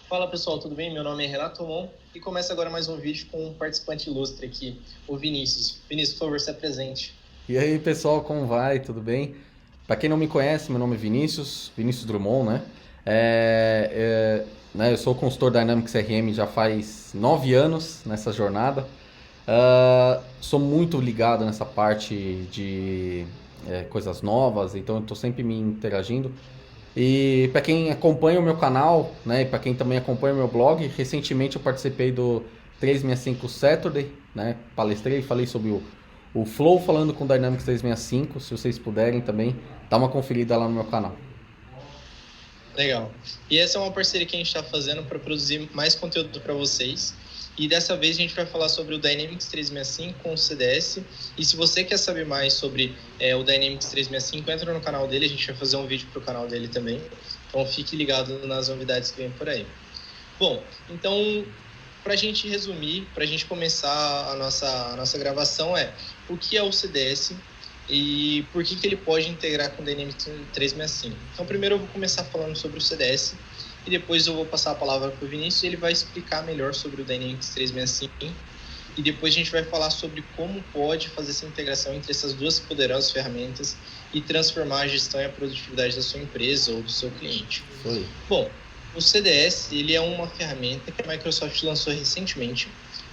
Fala pessoal, tudo bem? Meu nome é Renato Mon e começa agora mais um vídeo com um participante ilustre aqui, o Vinícius. Vinícius, por favor, se apresente. E aí, pessoal, como vai? Tudo bem? Para quem não me conhece, meu nome é Vinícius Drummond, né? Eu sou consultor Dynamics RM já faz 9 anos nessa jornada. Sou muito ligado nessa parte de coisas novas, então eu estou sempre me interagindo. E para quem acompanha o meu canal, né, e para quem também acompanha o meu blog, recentemente eu participei do 365 Saturday, né? Palestrei, falei sobre o Flow falando com Dynamics 365, se vocês puderem também, dá uma conferida lá no meu canal. Legal. E essa é uma parceria que a gente está fazendo para produzir mais conteúdo para vocês. E dessa vez a gente vai falar sobre o Dynamics 365 com o CDS. E se você quer saber mais sobre o Dynamics 365, entra no canal dele, a gente vai fazer um vídeo para o canal dele também. Então fique ligado nas novidades que vem por aí. Bom, então, para a gente resumir, para a gente começar a nossa gravação o que é o CDS e por que ele pode integrar com o Dynamics 365. Então, primeiro eu vou começar falando sobre o CDS e depois eu vou passar a palavra para o Vinícius e ele vai explicar melhor sobre o Dynamics 365 e depois a gente vai falar sobre como pode fazer essa integração entre essas duas poderosas ferramentas e transformar a gestão e a produtividade da sua empresa ou do seu cliente. Oi. Bom, o CDS ele é uma ferramenta que a Microsoft lançou recentemente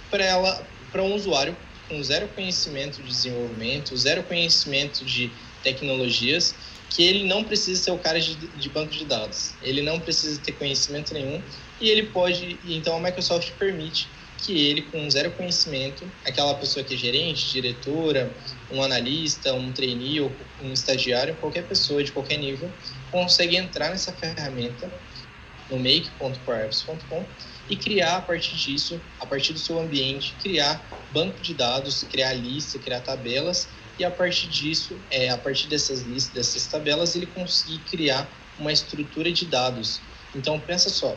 para um usuário com zero conhecimento de desenvolvimento, zero conhecimento de tecnologias, que ele não precisa ser o cara de banco de dados, ele não precisa ter conhecimento nenhum e ele pode, então a Microsoft permite que ele com zero conhecimento, aquela pessoa que é gerente, diretora, um analista, um trainee ou um estagiário, qualquer pessoa de qualquer nível, consegue entrar nessa ferramenta no make.powerapps.com e criar a partir disso, a partir do seu ambiente, criar banco de dados, criar lista, criar tabelas e a partir disso, a partir dessas listas, dessas tabelas, ele conseguir criar uma estrutura de dados. Então, pensa só,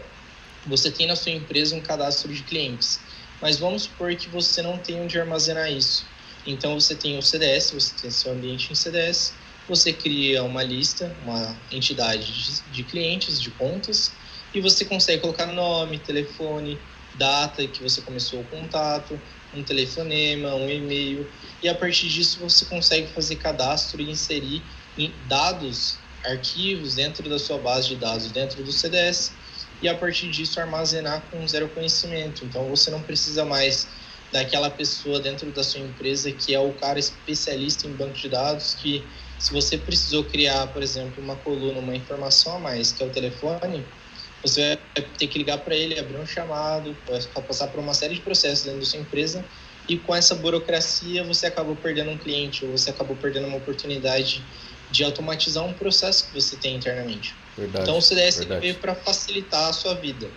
você tem na sua empresa um cadastro de clientes, mas vamos supor que você não tem onde armazenar isso. Então, você tem o CDS, você tem seu ambiente em CDS, você cria uma lista, uma entidade de clientes, de contas, e você consegue colocar nome, telefone, data que você começou o contato, um telefonema, um e-mail, e a partir disso você consegue fazer cadastro e inserir dados, arquivos dentro da sua base de dados, dentro do CDS, e a partir disso armazenar com zero conhecimento. Então você não precisa mais daquela pessoa dentro da sua empresa que é o cara especialista em banco de dados, que se você precisou criar, por exemplo, uma coluna, uma informação a mais, que é o telefone, você vai ter que ligar para ele, abrir um chamado, vai passar por uma série de processos dentro da sua empresa e com essa burocracia você acabou perdendo um cliente ou você acabou perdendo uma oportunidade de automatizar um processo que você tem internamente. Então o Verdade, CDS veio verdade. para facilitar a sua vida.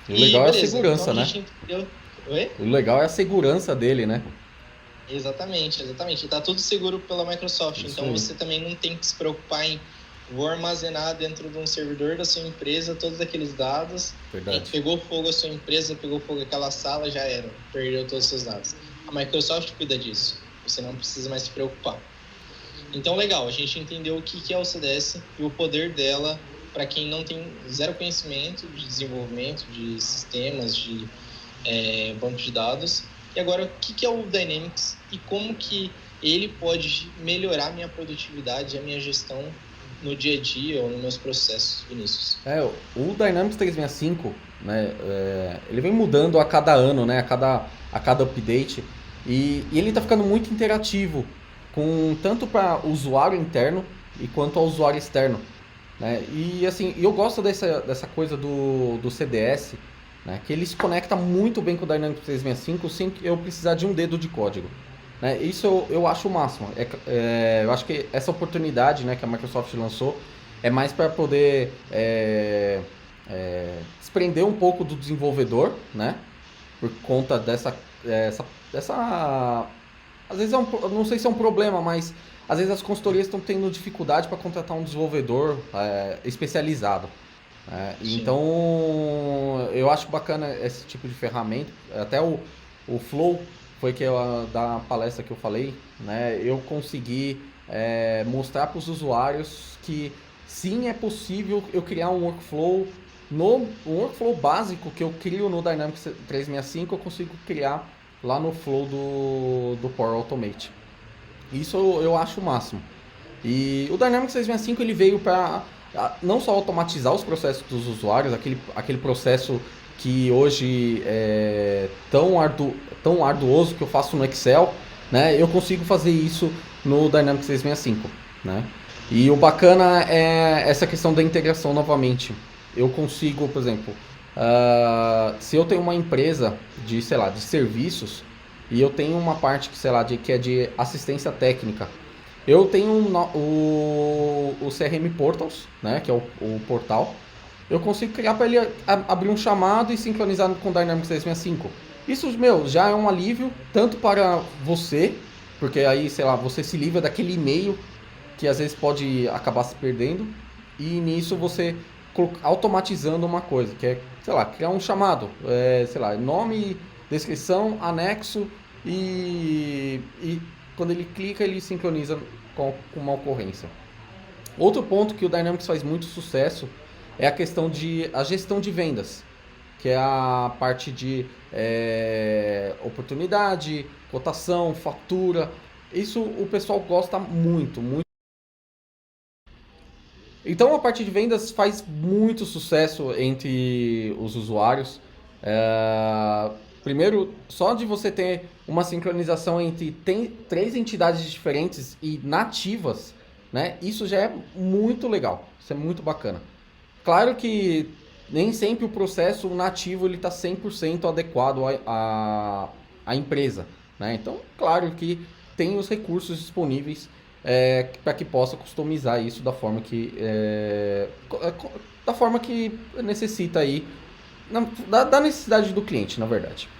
E o E legal é a beleza, então segurança, a né? gente entendeu. Oi? O legal é a segurança dele, né? Exatamente. Está tudo seguro pela Microsoft. Isso Então aí. você também não tem que se preocupar em vou armazenar dentro de um servidor da sua empresa todos aqueles dados. Verdade. Pegou fogo a sua empresa, pegou fogo aquela sala, já era. Perdeu todos os seus dados. A Microsoft cuida disso. Você não precisa mais se preocupar. Então, legal. A gente entendeu o que é o CDS e o poder dela para quem não tem zero conhecimento de desenvolvimento, de sistemas, de banco de dados. E agora, o que é o Dynamics e como que ele pode melhorar a minha produtividade e a minha gestão no dia a dia ou nos meus processos, Vinícius? O Dynamics 365, né, ele vem mudando a cada ano, né, a cada update, e ele está ficando muito interativo, com tanto para usuário interno e quanto ao usuário externo, né? E assim, eu gosto dessa coisa do CDS, né, que ele se conecta muito bem com o Dynamics 365 sem eu precisar de um dedo de código. Né? Isso eu acho o máximo. Eu acho que essa oportunidade, né, que a Microsoft lançou é mais para poder desprender um pouco do desenvolvedor, né? Por conta dessa às vezes não sei se é um problema, mas às vezes as consultorias estão tendo dificuldade para contratar um desenvolvedor especializado. Sim. Então eu acho bacana esse tipo de ferramenta. Até o Flow foi que da palestra que eu falei, né? Eu consegui mostrar para os usuários que sim é possível eu criar um workflow no workflow básico que eu crio no Dynamics 365, eu consigo criar lá no flow do Power Automate. Isso eu acho o máximo. E o Dynamics 365 ele veio para não só automatizar os processos dos usuários, aquele processo que hoje é tão arduoso que eu faço no Excel, né? Eu consigo fazer isso no Dynamics 365, né? E o bacana é essa questão da integração novamente. Eu consigo, por exemplo, se eu tenho uma empresa de, sei lá, de serviços e eu tenho uma parte que, sei lá, que é de assistência técnica, eu tenho o CRM Portals, né, que é o portal. Eu consigo criar para ele abrir um chamado e sincronizar com o Dynamics 365. Isso, meu, já é um alívio, tanto para você, porque aí, sei lá, você se livra daquele e-mail que às vezes pode acabar se perdendo, e nisso você automatizando uma coisa, que é, sei lá, criar um chamado, sei lá, nome, descrição, anexo, e quando ele clica, ele sincroniza com uma ocorrência. Outro ponto que o Dynamics faz muito sucesso é a questão a gestão de vendas, que é a parte de oportunidade, cotação, fatura. Isso o pessoal gosta muito, muito. Então a parte de vendas faz muito sucesso entre os usuários. Primeiro, só de você ter uma sincronização entre três entidades diferentes e nativas, né? Isso já é muito legal. Isso é muito bacana. Claro que nem sempre o processo nativo está 100% adequado à empresa, né? Então, claro que tem os recursos disponíveis para que possa customizar isso da forma que necessita aí, da necessidade do cliente, na verdade.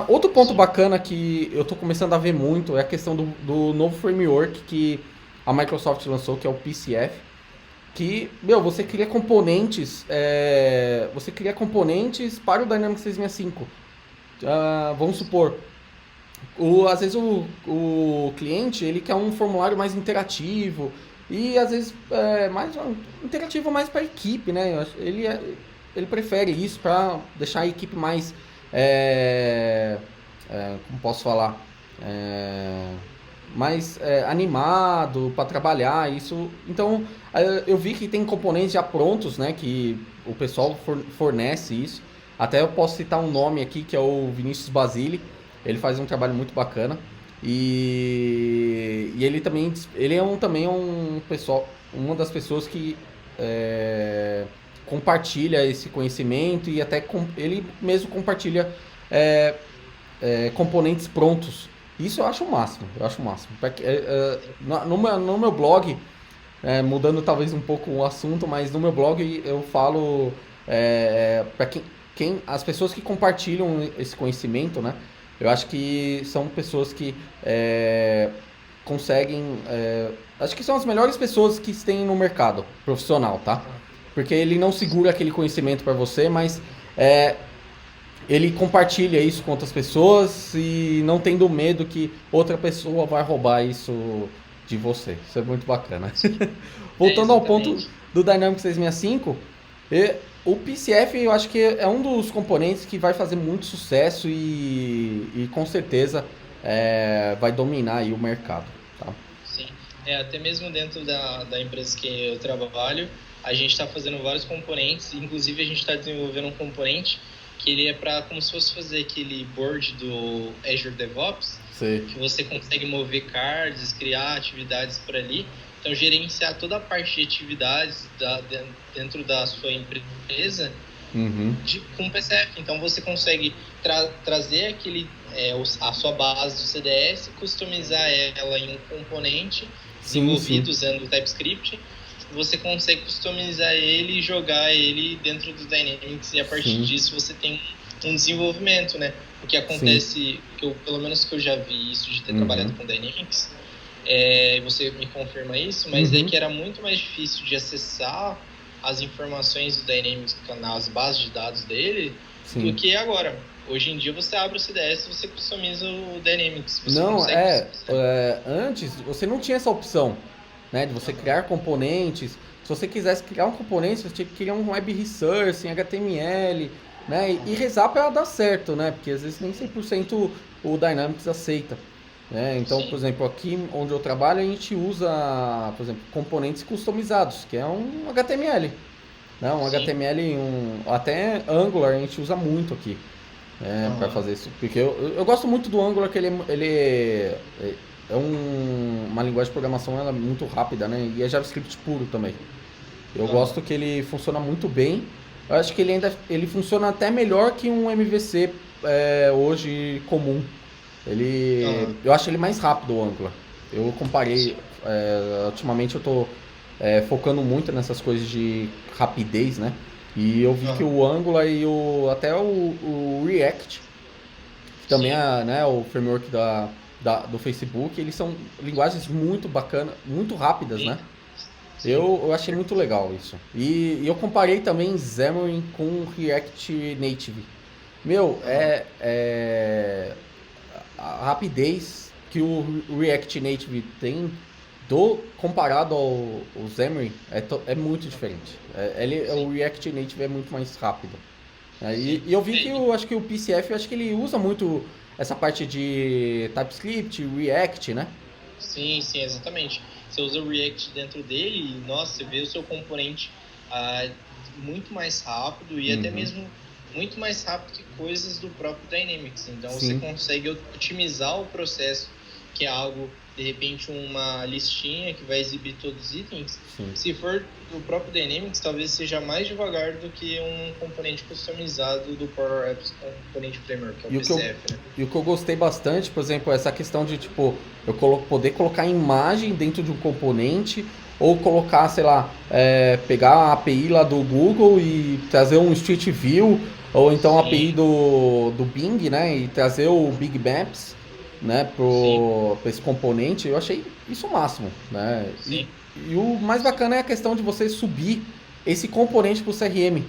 Outro ponto bacana que eu estou começando a ver muito é a questão do novo framework que a Microsoft lançou, que é o PCF, que, você cria componentes, para o Dynamics 365. Vamos supor, às vezes o cliente ele quer um formulário mais interativo e às vezes mais interativo mais para a equipe, né? Ele prefere isso para deixar a equipe mais, como posso falar, mais animado para trabalhar isso. Então eu vi que tem componentes já prontos, né? Que o pessoal fornece isso. Até eu posso citar um nome aqui que é o Vinícius Basile. Ele faz um trabalho muito bacana e ele também também é uma das pessoas que compartilha esse conhecimento e até ele mesmo compartilha componentes prontos. Isso eu acho o máximo. No meu blog, mudando talvez um pouco o assunto, mas no meu blog eu falo para as pessoas que compartilham esse conhecimento, né? Eu acho que são pessoas que conseguem. Acho que são as melhores pessoas que tem no mercado profissional, tá? Porque ele não segura aquele conhecimento para você, mas ele compartilha isso com outras pessoas e não tendo medo que outra pessoa vai roubar isso de você. Isso é muito bacana. Voltando ao ponto do Dynamics 365, o PCF eu acho que é um dos componentes que vai fazer muito sucesso e com certeza vai dominar aí o mercado. Tá? Sim, até mesmo dentro da empresa que eu trabalho, a gente está fazendo vários componentes, inclusive a gente está desenvolvendo um componente que ele é para como se fosse fazer aquele board do Azure DevOps, Sim. Que você consegue mover cards, criar atividades por ali. Então, gerenciar toda a parte de atividades dentro da sua empresa com o PCF. Então, você consegue trazer a sua base do CDS, customizar ela em um componente desenvolvido usando o TypeScript. Você consegue customizar ele e jogar ele dentro do Dynamics. E a partir disso, você tem um desenvolvimento, né? O que acontece, pelo menos que eu já vi isso de ter trabalhado com Dynamics, você me confirma isso, mas é que era muito mais difícil de acessar as informações do Dynamics nas bases de dados dele do que agora. Hoje em dia você abre o CDS e você customiza o Dynamics. Antes você não tinha essa opção, né, de você criar componentes. se você quisesse criar um componente, você tinha que criar um web resource em HTML, né? E rezar para dar certo, né? Porque às vezes nem 100% o Dynamics aceita. Né? Então, por Sim, exemplo, aqui onde eu trabalho, a gente usa, por exemplo, componentes customizados, que é um HTML. Né? Um sim. HTML, até Angular a gente usa muito aqui para Aham. fazer isso. Porque eu gosto muito do Angular, que ele é uma linguagem de programação ela é muito rápida, né? E é JavaScript puro também. Eu Aham. gosto que ele funciona muito bem. Eu acho que ele funciona até melhor que um MVC hoje comum. Aham. Eu acho ele mais rápido o Angular. Eu comparei, Sim. ultimamente eu tô focando muito nessas coisas de rapidez, né? E eu vi que Aham. o Angular e até o React, que também Sim. é, né, o framework do Facebook, eles são linguagens muito bacanas, muito rápidas, né? Sim. Sim. Eu achei muito legal isso. E eu comparei também Xamarin com React Native. Meu, Aham. a rapidez que o React Native tem comparado ao Xamarin é muito diferente. O Sim. React Native é muito mais rápido. Sim. E eu vi que eu acho que o PCF, eu acho que ele usa muito essa parte de TypeScript, React, né? Sim, sim, exatamente. Você usa o React dentro dele e, nossa, você vê o seu componente ah, muito mais rápido e até Uhum. mesmo muito mais rápido que coisas do próprio Dynamics. Então, você Sim, consegue otimizar o processo, que é algo, de repente, uma listinha que vai exibir todos os itens. sim. Se for do próprio Dynamics, talvez seja mais devagar do que um componente customizado do Power Apps Component Framework, que é o E o que eu, PCF, né? e o que eu gostei bastante, por exemplo, é essa questão de, tipo, poder colocar imagem dentro de um componente ou colocar, sei lá, pegar a API lá do Google e trazer um Street View ou então a API Sim, do Bing, né, e trazer o Big Maps, né, sim, pra esse componente. Eu achei isso o máximo, né? sim, E o mais bacana é a questão de você subir esse componente para o CRM,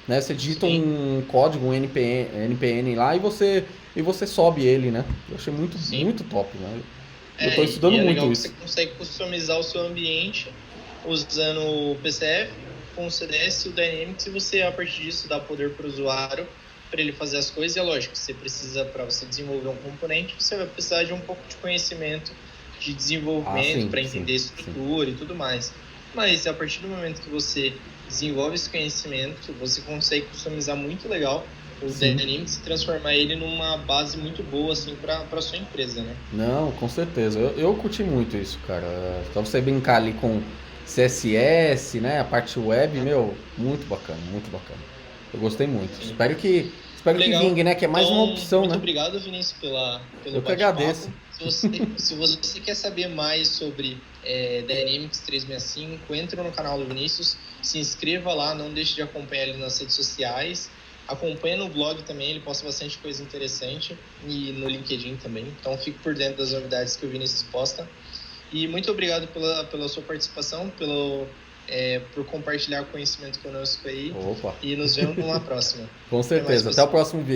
né? Você digita sim, um código, um NPN lá e você sobe ele, né? Eu achei muito, sim. muito top, né? Eu estou E estudando é muito legal que você isso. consegue customizar o seu ambiente usando o PCF com o CDS e o Dynamics, e você, a partir disso, dá poder para o usuário para ele fazer as coisas. E é lógico, você precisa, para você desenvolver um componente, você vai precisar de um pouco de conhecimento de Ah, desenvolvimento sim, para sim, entender sim. estrutura e tudo mais. Mas a partir do momento que você desenvolve esse conhecimento, você consegue customizar muito legal o Sim. Dynamics e transformar ele numa base muito boa assim para sua empresa, né? Não, com certeza. Eu curti muito isso, cara. Só você brincar ali com CSS, né? A parte web, meu, muito bacana, muito bacana. Eu gostei muito. Sim. Espero que Legal. vingue, né? Que é mais uma Então, opção, muito né? obrigado, Vinícius, pelo Eu que agradeço. bate-papo. Se você quer saber mais sobre Dynamics 365, entra no canal do Vinícius, se inscreva lá, não deixe de acompanhar ele nas redes sociais. Acompanhe no blog também, ele posta bastante coisa interessante e no LinkedIn também. Então, fique por dentro das novidades que o Vinícius posta. E muito obrigado pela sua participação, por compartilhar conhecimento conosco aí. Opa, E nos vemos numa próxima. com Até mais, certeza. Até o pessoal. próximo vídeo.